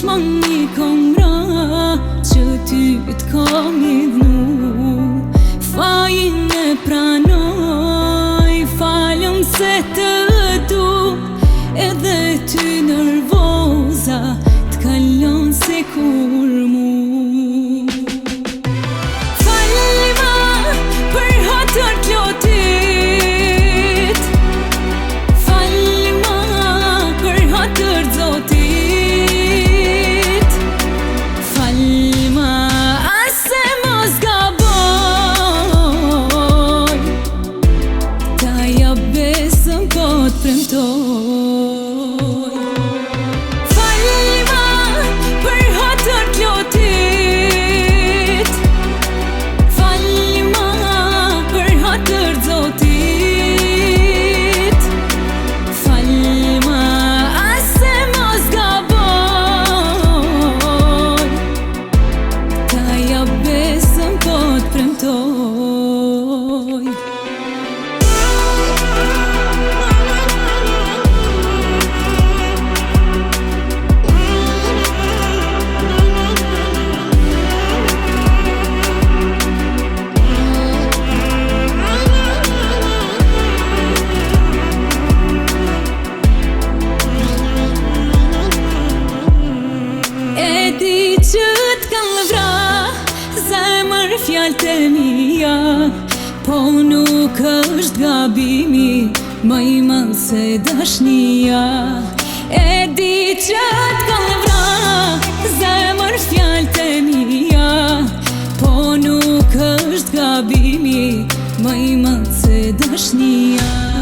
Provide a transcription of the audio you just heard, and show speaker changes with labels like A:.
A: gjithmonë një komra që ty t'kam i dhnu. Fajin e pranoj, falem se të du, edhe ty nervoza t'kallon se kur mu. Fjallët e mija, po nuk është gabimi, më i madh se dashnia. E di që t'kam vra, zemër fjallët e mija, po nuk është gabimi, më i madh se dashnia.